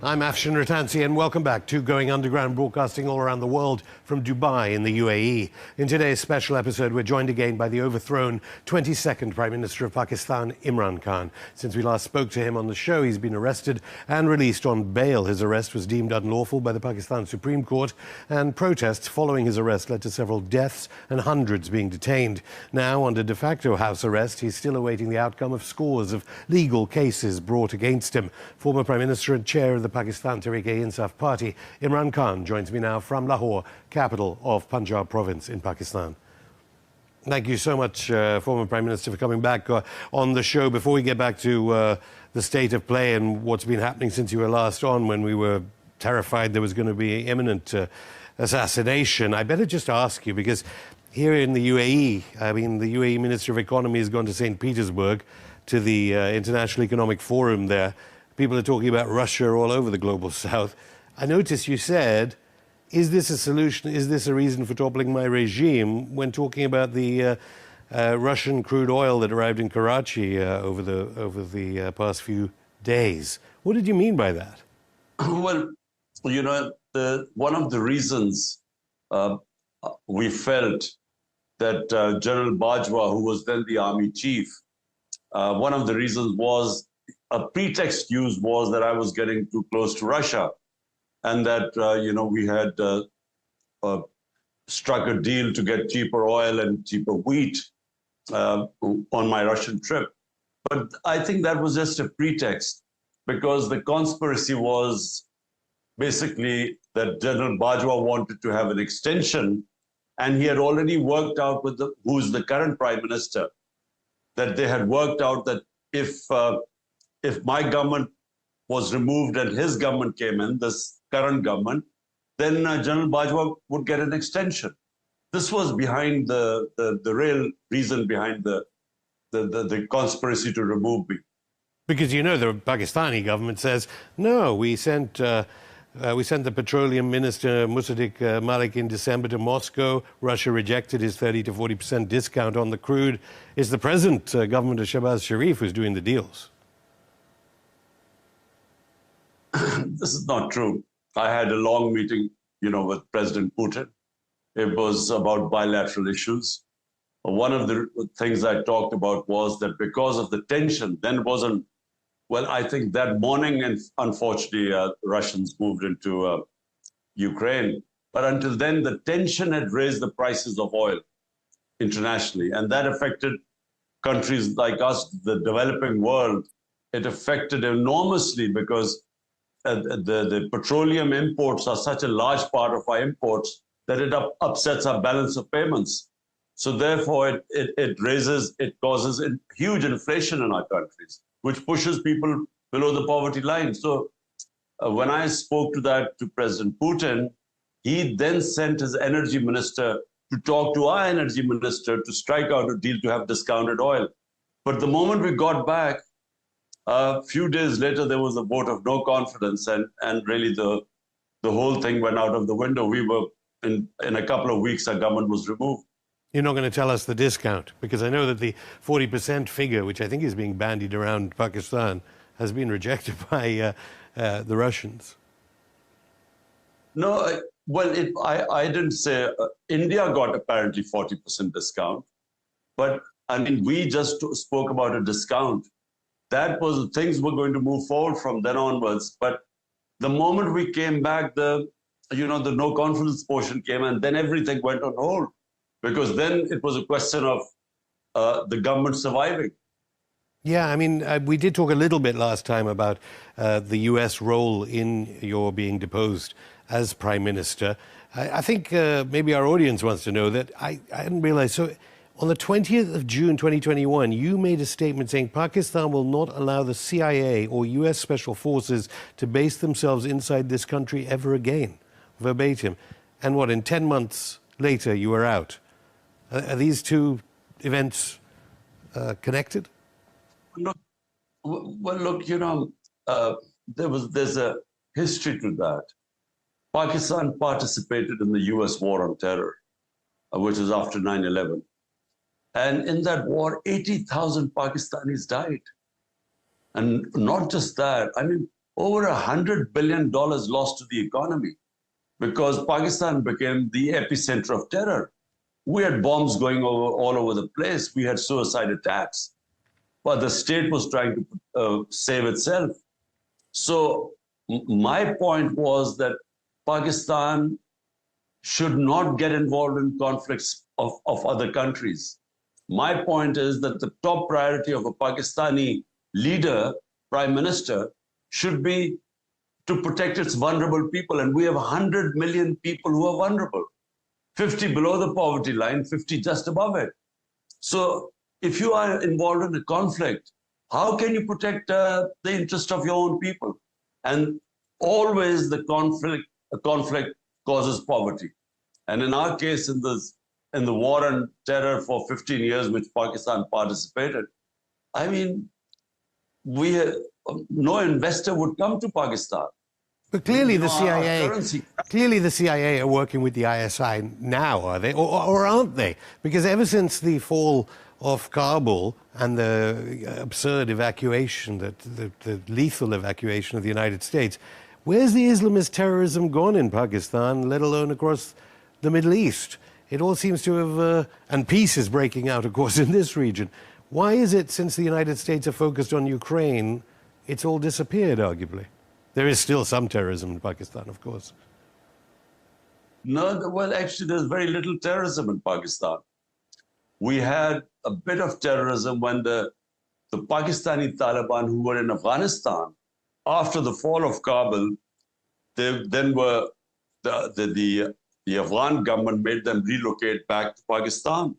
I'm Afshin Rattansi and welcome back to Going Underground, broadcasting all around the world from Dubai in the UAE. In today's special episode, we're joined again by the overthrown 22nd Prime Minister of Pakistan, Imran Khan. Since we last spoke to him on the show, he's been arrested and released on bail. His arrest was deemed unlawful by the Pakistan Supreme Court, and protests following his arrest led to several deaths and hundreds being detained. Now, under de facto house arrest, he's still awaiting the outcome of scores of legal cases brought against him. Former Prime Minister and chair of the Pakistan Tehreek-e-Insaf Party, Imran Khan, joins me now from Lahore, capital of Punjab province in Pakistan. Thank you so much, former Prime Minister, for coming back on the show. Before we get back to the state of play and what's been happening since you were last on, when we were terrified there was going to be imminent assassination, I better just ask you, because here in the UAE, I mean, the UAE Minister of Economy has gone to St. Petersburg, to the International Economic Forum there. People are talking about Russia all over the global south. I noticed you said, is this a solution, is this a reason for toppling my regime, when talking about the Russian crude oil that arrived in Karachi over the past few days? What did you mean by that? Well, you know, one of the reasons we felt that General Bajwa, who was then the army chief, one of the reasons was a pretext used was that I was getting too close to Russia, and that, you know, we had struck a deal to get cheaper oil and cheaper wheat on my Russian trip. But I think that was just a pretext, because the conspiracy was basically that General Bajwa wanted to have an extension, and he had already worked out with who's the current Prime Minister, that they had worked out that if my government was removed and his government came in, this current government, then General Bajwa would get an extension. This was behind the real reason behind the conspiracy to remove me. Because, you know, the Pakistani government says, no, we sent the petroleum minister, Musaddiq Malik, in December to Moscow. Russia rejected his 30 to 40% discount on the crude. It's the present government of Shahbaz Sharif who's doing the deals. This is not true. I had a long meeting, you know, with President Putin. It was about bilateral issues. One of the things I talked about was that because of the tension, then it wasn't, well, I think that morning, and unfortunately, the Russians moved into Ukraine. But until then, the tension had raised the prices of oil internationally, and that affected countries like us, the developing world. It affected enormously because the petroleum imports are such a large part of our imports that it upsets our balance of payments. So therefore, it causes huge inflation in our countries, which pushes people below the poverty line. So when I spoke to President Putin, he then sent his energy minister to talk to our energy minister to strike out a deal to have discounted oil. But the moment we got back, a few days later, there was a vote of no confidence, and really the whole thing went out of the window. We were, in a couple of weeks, our government was removed. You're not going to tell us the discount, because I know that the 40% figure, which I think is being bandied around Pakistan, has been rejected by the Russians. No, well, I didn't say, India got apparently 40% discount, but I mean, we just spoke about a discount. That was, things were going to move forward from then onwards. But the moment we came back, the no confidence portion came, and then everything went on hold, because then it was a question of the government surviving. Yeah, I mean, we did talk a little bit last time about the US role in your being deposed as Prime Minister. I think maybe our audience wants to know that I didn't realize. So on the 20th of June 2021, you made a statement saying Pakistan will not allow the CIA or US Special Forces to base themselves inside this country ever again, verbatim. And what, in 10 months later, you were out. Are these two events connected? Well, look, you know, there's a history to that. Pakistan participated in the US war on terror, which was after 9/11. And in that war, 80,000 Pakistanis died. And not just that, I mean, over $100 billion lost to the economy because Pakistan became the epicenter of terror. We had bombs going all over the place. We had suicide attacks, but the state was trying to save itself. So my point was that Pakistan should not get involved in conflicts of other countries. My point is that the top priority of a Pakistani leader, prime minister, should be to protect its vulnerable people. And we have 100 million people who are vulnerable, 50 below the poverty line, 50 just above it. So if you are involved in a conflict, how can you protect the interest of your own people? And always the conflict causes poverty. And in our case, in the war on terror for 15 years, which Pakistan participated, I mean, no investor would come to Pakistan. But clearly the CIA are working with the ISI now, are they? Or aren't they? Because ever since the fall of Kabul and the absurd evacuation, the lethal evacuation of the United States, where's the Islamist terrorism gone in Pakistan, let alone across the Middle East? It all seems to have, and peace is breaking out, of course, in this region. Why is it, since the United States are focused on Ukraine, it's all disappeared, arguably? There is still some terrorism in Pakistan, of course. No, well, actually, there's very little terrorism in Pakistan. We had a bit of terrorism when the Pakistani Taliban who were in Afghanistan, after the fall of Kabul, the Afghan government made them relocate back to Pakistan.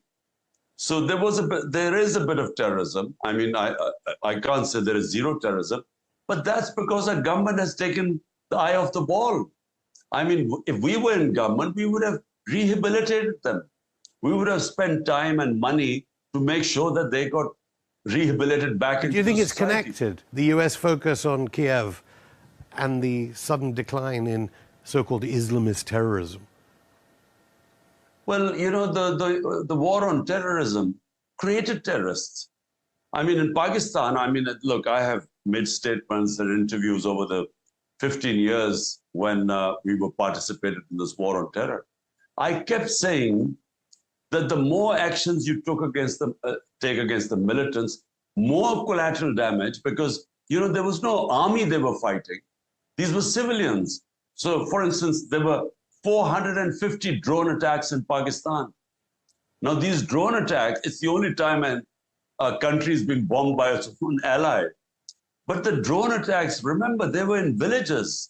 So there is a bit of terrorism. I mean, I can't say there is zero terrorism, but that's because our government has taken the eye off the ball. I mean, if we were in government, we would have rehabilitated them. We would have spent time and money to make sure that they got rehabilitated back into society. Do you think it's connected, the US focus on Kiev and the sudden decline in so-called Islamist terrorism? Well, you know, the war on terrorism created terrorists. I mean, in Pakistan, I mean, look, I have made statements and interviews over the 15 years when we were participated in this war on terror. I kept saying that the more actions you take against the militants, more collateral damage, because, you know, there was no army they were fighting. These were civilians. So, for instance, there were 450 drone attacks in Pakistan. Now, these drone attacks, it's the only time a country is being bombed by its own ally. But the drone attacks, remember, they were in villages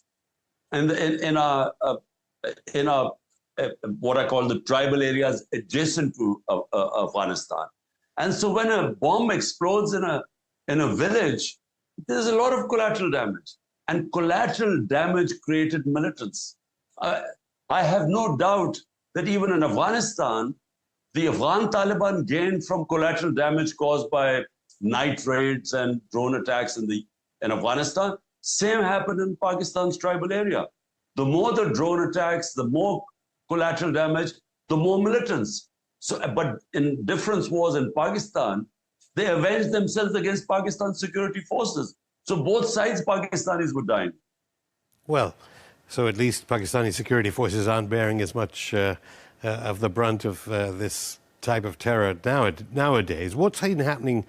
and in our what I call the tribal areas adjacent to Afghanistan. And so when a bomb explodes in a village, there's a lot of collateral damage. And collateral damage created militants. I have no doubt that even in Afghanistan, the Afghan Taliban gained from collateral damage caused by night raids and drone attacks in Afghanistan. Same happened in Pakistan's tribal area. The more the drone attacks, the more collateral damage, the more militants. So, but in different wars in Pakistan, they avenged themselves against Pakistan's security forces. So both sides, Pakistanis were dying. Well, so at least Pakistani security forces aren't bearing as much of the brunt of this type of terror nowadays. What's been happening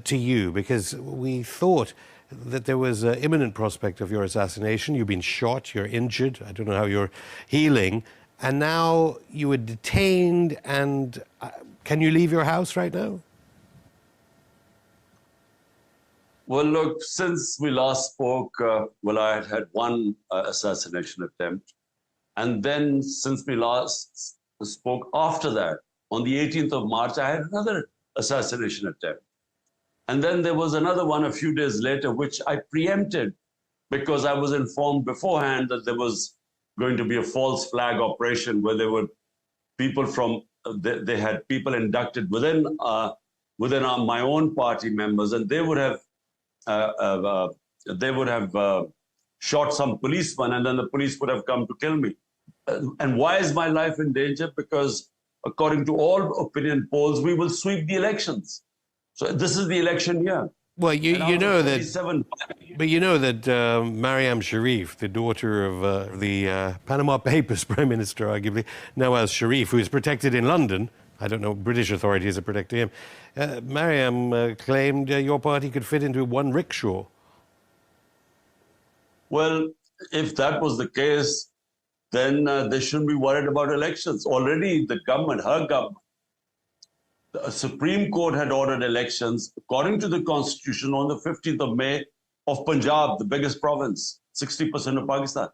to you? Because we thought that there was an imminent prospect of your assassination. You've been shot, you're injured. I don't know how you're healing. And now you were detained, and can you leave your house right now? Well, look, since we last spoke, I had one assassination attempt. And then since we last spoke after that, on the 18th of March, I had another assassination attempt. And then there was another one a few days later, which I preempted because I was informed beforehand that there was going to be a false flag operation where there were people from, they had people inducted within my own party members, and they would have shot some policemen, and then the police would have come to kill me. And why is my life in danger? Because according to all opinion polls, we will sweep the elections. So this is the election year. Well, And out you of know that, 37, but you know that Mariam Sharif, the daughter of the Panama Papers Prime Minister, arguably, Nawaz Sharif, who is protected in London, I don't know, British authorities are protecting him, Mariam claimed your party could fit into one rickshaw. well, if that was the case, then they shouldn't be worried about elections. Already the government, her government, the Supreme Court had ordered elections according to the constitution on the 15th of May of Punjab, the biggest province, 60% of Pakistan.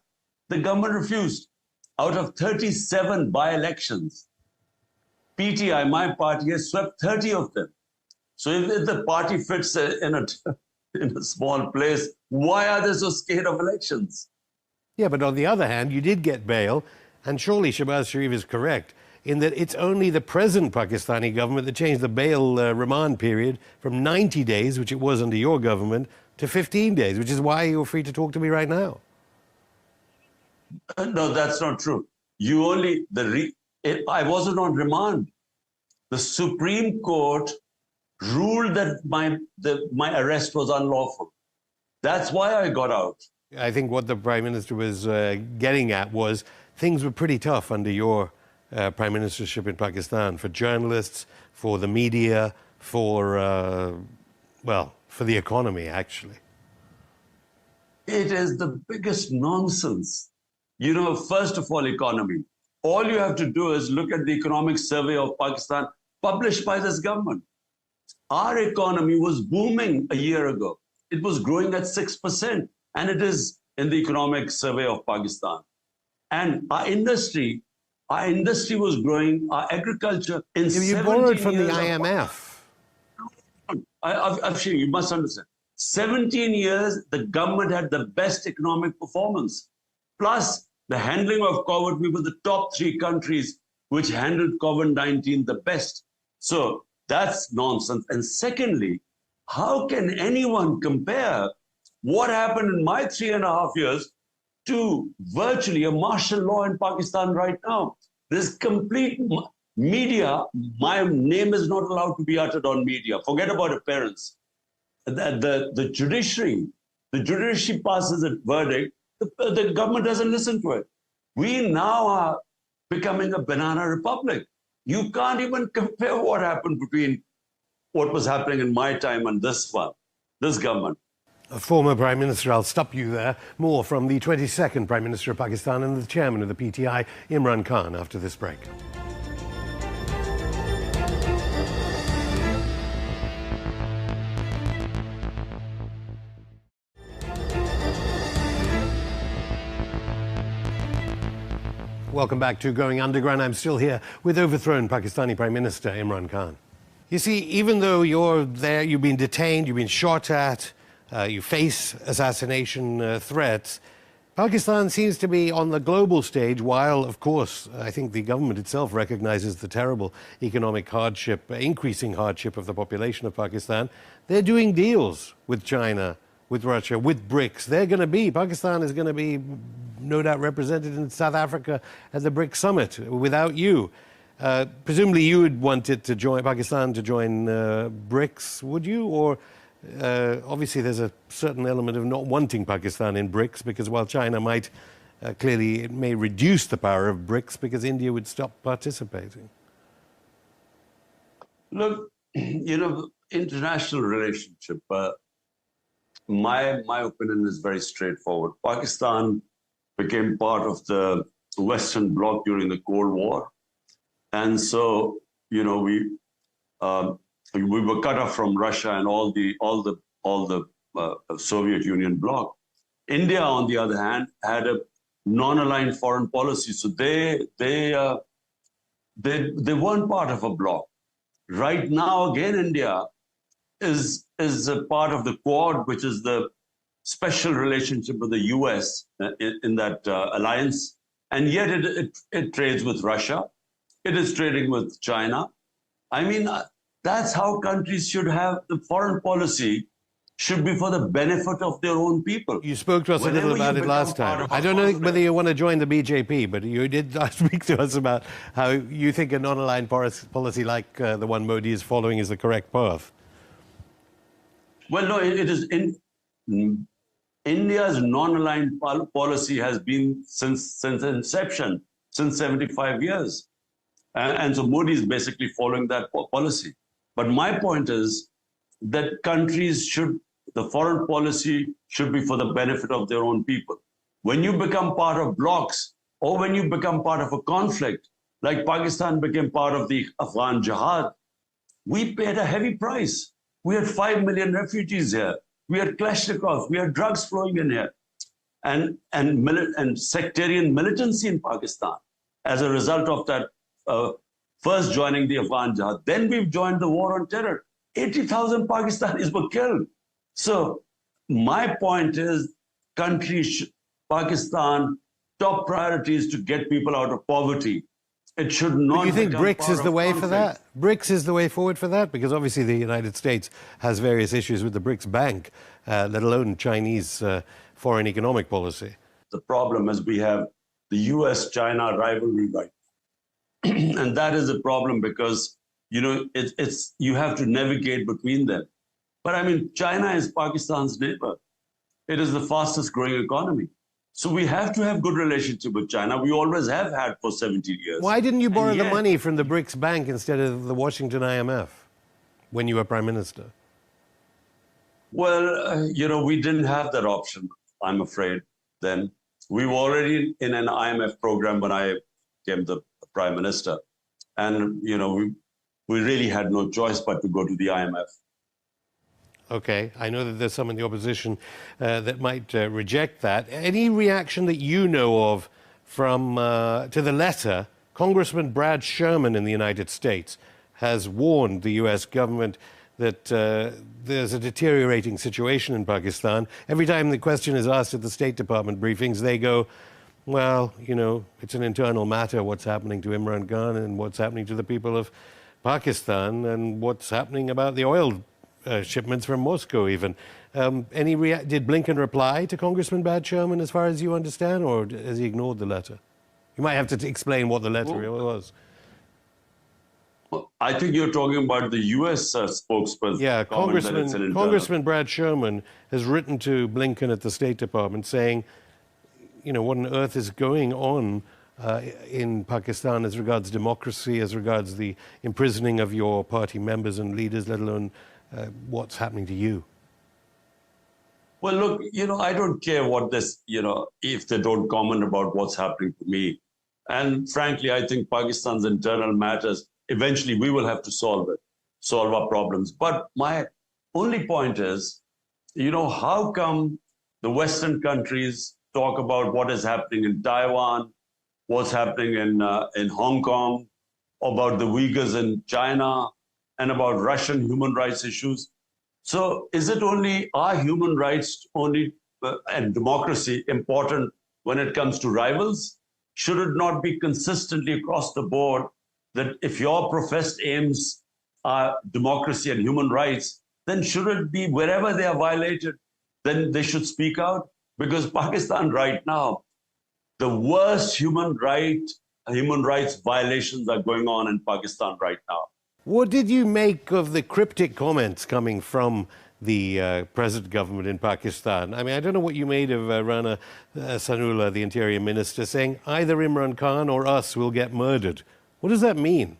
The government refused. Out of 37 by-elections, PTI, my party, has swept 30 of them. So if the party fits in a small place, why are they so scared of elections? Yeah, but on the other hand, you did get bail, and surely Shahbaz Sharif is correct in that it's only the present Pakistani government that changed the bail remand period from 90 days, which it was under your government, to 15 days, which is why you're free to talk to me right now. No, that's not true. I wasn't on remand. The Supreme Court ruled that my arrest was unlawful. That's why I got out. I think what the Prime Minister was getting at was things were pretty tough under your Prime Ministership in Pakistan for journalists, for the media, for the economy, actually. It is the biggest nonsense. You know, first of all, economy. All you have to do is look at the economic survey of Pakistan published by this government. Our economy was booming a year ago. It was growing at 6%, and it is in the economic survey of Pakistan. And our industry was growing, our agriculture in 17 years. You borrowed from the IMF. Afshin, you must understand. 17 years, the government had the best economic performance. Plus, the handling of COVID, we were the top 3 countries which handled COVID-19 the best. So that's nonsense. And secondly, how can anyone compare what happened in my 3.5 years to virtually a martial law in Pakistan right now? This complete media, my name is not allowed to be uttered on media. Forget about appearance. The judiciary passes a verdict, the government doesn't listen to it. We now are becoming a banana republic. You can't even compare what happened between what was happening in my time and this government. A former Prime Minister, I'll stop you there. More from the 22nd Prime Minister of Pakistan and the chairman of the PTI, Imran Khan, after this break. Welcome back to Going Underground. I'm still here with overthrown Pakistani Prime Minister Imran Khan. You see, even though you're there, you've been detained, you've been shot at, you face assassination threats, Pakistan seems to be on the global stage, while, of course, I think the government itself recognizes the terrible economic hardship, increasing hardship of the population of Pakistan. They're doing deals with China, with Russia, with BRICS. Pakistan is going to be no doubt represented in South Africa at the BRICS summit without you. Presumably you would want Pakistan to join BRICS, would you? Or obviously there's a certain element of not wanting Pakistan in BRICS, because while China might, clearly it may reduce the power of BRICS because India would stop participating. Look, you know, international relationship, my opinion is very straightforward. Pakistan became part of the Western Bloc during the Cold War. And so, you know, we were cut off from Russia and all the Soviet Union bloc. India, on the other hand, had a non-aligned foreign policy, so they weren't part of a bloc. Right now, again, India is a part of the Quad, which is the special relationship with the US in that alliance, and yet it trades with Russia. It is trading with China. I mean, that's how countries should have the foreign policy. Should be for the benefit of their own people. You spoke to us a little about it last time. I don't know whether you want to join the BJP, but you did speak to us about how you think a non-aligned policy like the one Modi is following is the correct path. Well, no, it is in India's non-aligned policy has been since inception, since 75 years. And so Modi is basically following that policy. But my point is that the foreign policy should be for the benefit of their own people. When you become part of blocs or when you become part of a conflict, like Pakistan became part of the Afghan jihad, we paid a heavy price. We had 5 million refugees here. We had Kalashnikovs. We had drugs flowing in here. And sectarian militancy in Pakistan as a result of that first joining the Afghan jihad. Then we've joined the war on terror. 80,000 Pakistanis were killed. So my point is, Pakistan, top priority is to get people out of poverty. It should not. Do you think BRICS is the way for that? BRICS is the way forward for that? Because obviously the United States has various issues with the BRICS Bank, let alone Chinese foreign economic policy. The problem is we have the US-China rivalry right now. And that is a problem because, you know, you have to navigate between them. But I mean, China is Pakistan's neighbor. It is the fastest growing economy. So we have to have good relationship with China. We always have had for 17 years. Why didn't you borrow the money from the BRICS Bank instead of the Washington IMF when you were Prime Minister? Well, you know, we didn't have that option, I'm afraid, then. We were already in an IMF program when I became the Prime Minister. And, you know, we really had no choice but to go to the IMF. Okay, I know that there's some in the opposition that might reject that. Any reaction that you know of from to the letter? Congressman Brad Sherman in the United States has warned the U.S. government that there's a deteriorating situation in Pakistan. Every time the question is asked at the State Department briefings, they go, well, you know, it's an internal matter what's happening to Imran Khan and what's happening to the people of Pakistan and what's happening about the oil shipments from Moscow even. Did Blinken reply to Congressman Brad Sherman as far as you understand, or has he ignored the letter? You might have to explain what the letter really was. Well, I think you're talking about the U.S. spokesperson. Yeah, Congressman Brad Sherman has written to Blinken at the State Department saying, you know, what on earth is going on in Pakistan as regards democracy, as regards the imprisoning of your party members and leaders, let alone what's happening to you? Well, look, you know, I don't care what this, you know, if they don't comment about what's happening to me. And frankly, I think Pakistan's internal matters, eventually we will have to solve our problems. But my only point is, you know, how come the Western countries talk about what is happening in Taiwan, what's happening in Hong Kong, about the Uyghurs in China, and about Russian human rights issues? So is it only our human rights and democracy important when it comes to rivals? Should it not be consistently across the board that if your professed aims are democracy and human rights, then should it be wherever they are violated, then they should speak out? Because Pakistan right now, the worst human rights violations are going on in Pakistan right now. What did you make of the cryptic comments coming from the present government in Pakistan? I mean, I don't know what you made of Rana Sanullah, the Interior Minister, saying either Imran Khan or us will get murdered. What does that mean?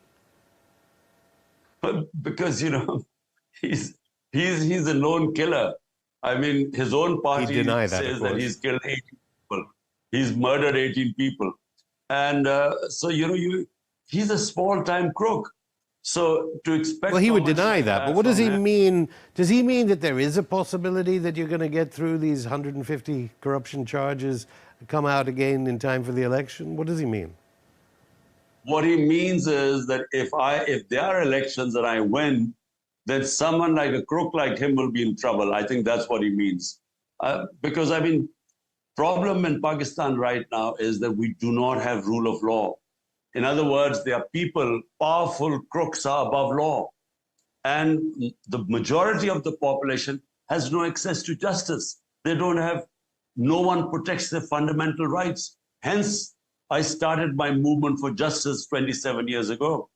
Because, you know, he's a lone killer. I mean, his own party says that he's killed 18 people. He's murdered 18 people. And so, you know, he's a small-time crook. So to expect... Well, he would deny that, but what does he mean? Does he mean that there is a possibility that you're going to get through these 150 corruption charges, come out again in time for the election? What does he mean? What he means is that if there are elections and I win, then someone like a crook like him will be in trouble. I think that's what he means. Because, I mean, problem in Pakistan right now is that we do not have rule of law. In other words, there are people, powerful crooks are above law. And the majority of the population has no access to justice. No one protects their fundamental rights. Hence, I started my movement for justice 27 years ago.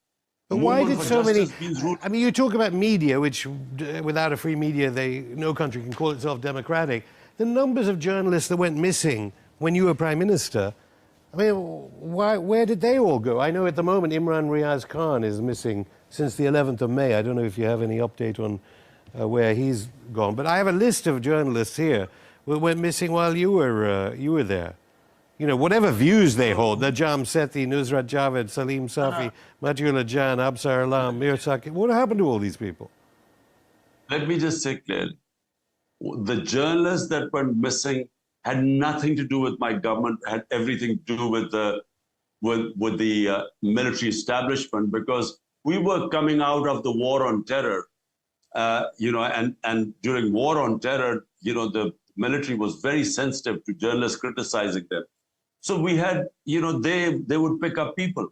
But why did so many... means rule. I mean, you talk about media, which without a free media, no country can call itself democratic. The numbers of journalists that went missing when you were Prime Minister, I mean, where did they all go? I know at the moment Imran Khan is missing since the 11th of May. I don't know if you have any update on where he's gone. But I have a list of journalists here who went missing while you were there. You know, whatever views they hold, Najam Sethi, Nusrat Javed, Salim Safi, Matiullah Jan, Absar Alam, Mir Saki, what happened to all these people? Let me just say clearly, the journalists that went missing had nothing to do with my government, had everything to do with the military establishment, because we were coming out of the war on terror, you know, and during war on terror, you know, the military was very sensitive to journalists criticizing them. So we had, you know, they would pick up people.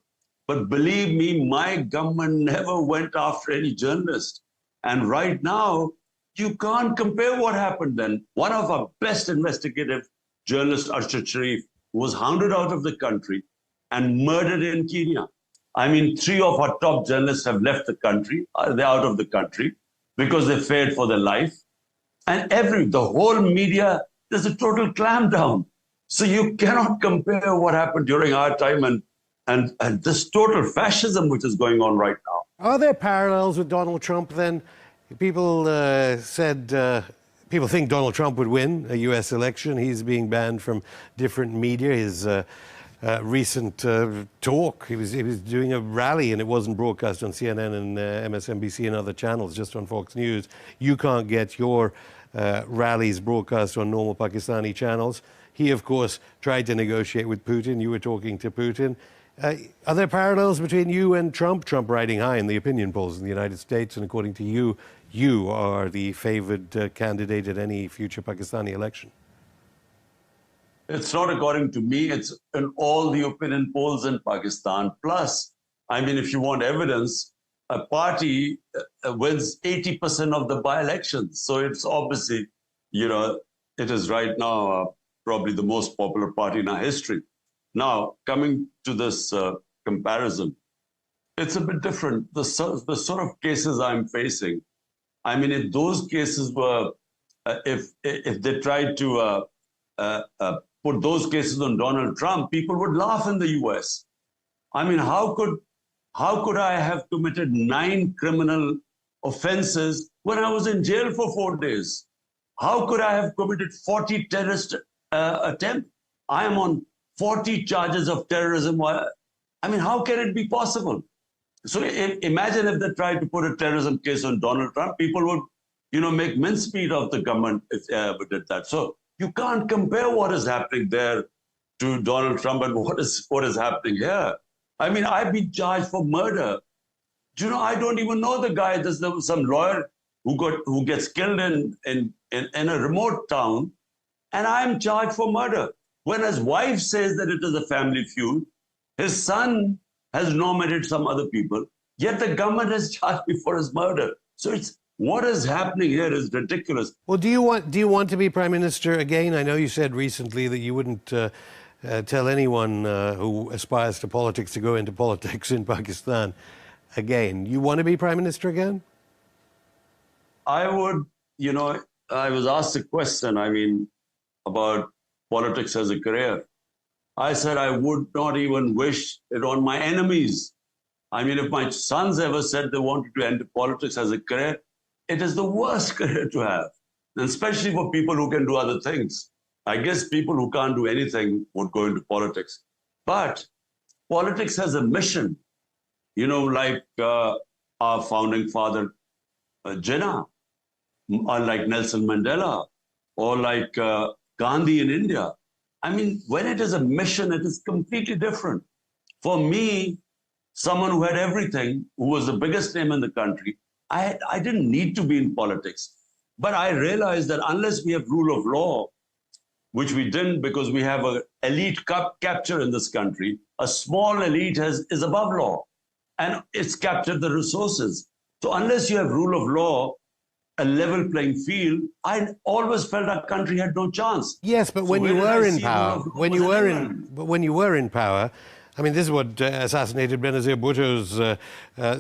But believe me, my government never went after any journalist. And right now, you can't compare what happened then. One of our best investigative journalists, Arshad Sharif, was hounded out of the country and murdered in Kenya. I mean, 3 of our top journalists have left the country. They're out of the country because they feared for their life. And the whole media, there's a total clampdown. So you cannot compare what happened during our time and this total fascism which is going on right now. Are there parallels with Donald Trump then? People people think Donald Trump would win a US election. He's being banned from different media. His recent talk, he was doing a rally and it wasn't broadcast on CNN and MSNBC and other channels, just on Fox News. You can't get your rallies broadcast on normal Pakistani channels. He, of course, tried to negotiate with Putin. You were talking to Putin. Are there parallels between you and Trump? Trump riding high in the opinion polls in the United States, and according to you, you are the favored candidate at any future Pakistani election. It's not according to me. It's in all the opinion polls in Pakistan. Plus, I mean, if you want evidence, a party wins 80% of the by-elections. So it's obviously, you know, it is right now probably the most popular party in our history. Now, coming to this comparison, it's a bit different. The sort of cases I'm facing, I mean, if those cases were, if they tried to put those cases on Donald Trump, people would laugh in the US. I mean, how could I have committed 9 criminal offenses when I was in jail for 4 days? How could I have committed 40 terrorist attempts? I am on 40 charges of terrorism. I mean, how can it be possible? So imagine if they tried to put a terrorism case on Donald Trump, people would, you know, make mincemeat of the government if they ever did that. So you can't compare what is happening there to Donald Trump and what is happening here. I mean, I've been charged for murder. Do you know, I don't even know the guy. There's some lawyer who gets killed in a remote town, and I'm charged for murder. When his wife says that it is a family feud, his son has nominated some other people, yet the government has charged me for his murder. So what is happening here is ridiculous. Well, do you want to be Prime Minister again? I know you said recently that you wouldn't tell anyone who aspires to politics to go into politics in Pakistan again. You want to be Prime Minister again? I would, you know, I was asked a question, I mean, about politics as a career. I said I would not even wish it on my enemies. I mean, if my sons ever said they wanted to enter politics as a career, it is the worst career to have, and especially for people who can do other things. I guess people who can't do anything would go into politics. But politics has a mission, you know, like our founding father, Jinnah, or like Nelson Mandela, or like Gandhi in India. I mean, when it is a mission, it is completely different. For me, someone who had everything, who was the biggest name in the country, I didn't need to be in politics. But I realized that unless we have rule of law, which we didn't because we have an elite capture in this country, a small elite is above law, and it's captured the resources. So unless you have rule of law, a level playing field, I always felt our country had no chance. Yes, but when you were in power, when you were in power, I mean, this is what assassinated Benazir Bhutto's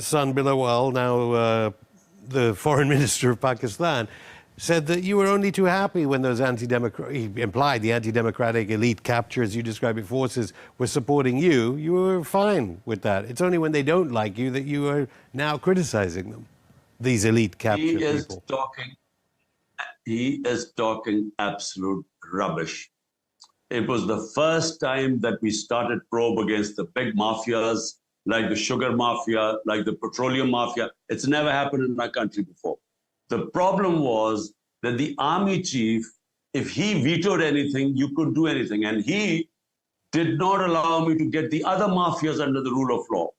son, Bilawal, now the foreign minister of Pakistan, said that you were only too happy when those he implied the anti-democratic elite captures, you describe it, forces were supporting you. You were fine with that. It's only when they don't like you that you are now criticizing them, these elite capture people. He is talking absolute rubbish. It was the first time that we started probe against the big mafias, like the sugar mafia, like the petroleum mafia. It's never happened in my country before. The problem was that the army chief, if he vetoed anything, you could do anything. And he did not allow me to get the other mafias under the rule of law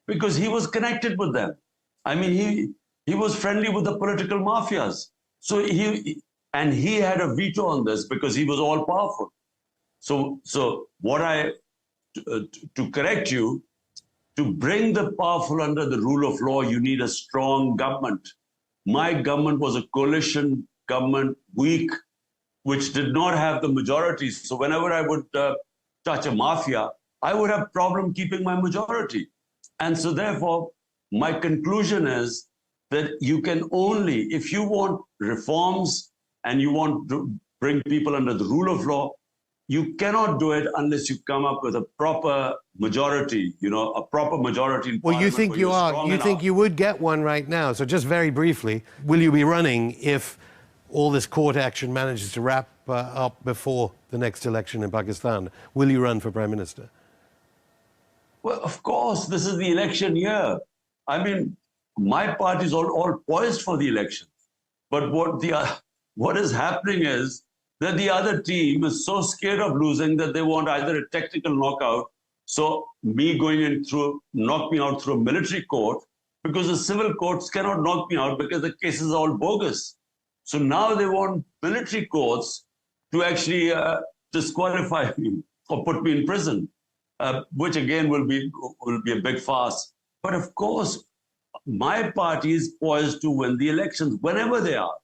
because he was connected with them. I mean, he was friendly with the political mafias. So he had a veto on this because he was all powerful. So to correct you, to bring the powerful under the rule of law, you need a strong government. My government was a coalition government, weak, which did not have the majority. So whenever I would touch a mafia, I would have problem keeping my majority. And so therefore, my conclusion is that you can only, if you want reforms and you want to bring people under the rule of law, you cannot do it unless you come up with a proper majority, a proper majority in Well, you think you are. You think you would get one right now. So just very briefly, will you be running if all this court action manages to wrap up before the next election in Pakistan? Will you run for Prime Minister? Well, of course, this is the election year. I mean, my party is all poised for the election. But what is happening is that the other team is so scared of losing that they want either a technical knockout, so me going in knock me out through a military court, because the civil courts cannot knock me out because the cases are all bogus. So now they want military courts to actually disqualify me or put me in prison, which again will be a big farce. But of course, my party is poised to win the elections whenever they are,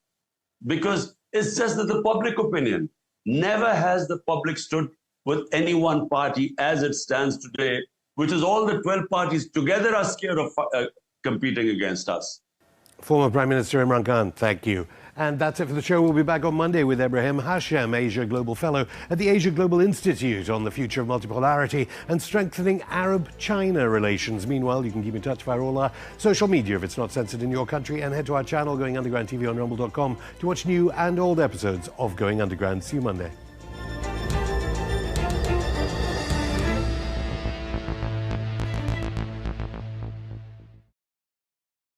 because it's just that the public opinion, never has the public stood with any one party as it stands today, which is all the 12 parties together are scared of competing against us. Former Prime Minister Imran Khan, thank you. And that's it for the show. We'll be back on Monday with Ibrahim Hashem, Asia Global Fellow at the Asia Global Institute, on the future of multipolarity and strengthening Arab-China relations. Meanwhile, you can keep in touch via all our social media if it's not censored in your country, and head to our channel, Going Underground TV on rumble.com, to watch new and old episodes of Going Underground. See you Monday.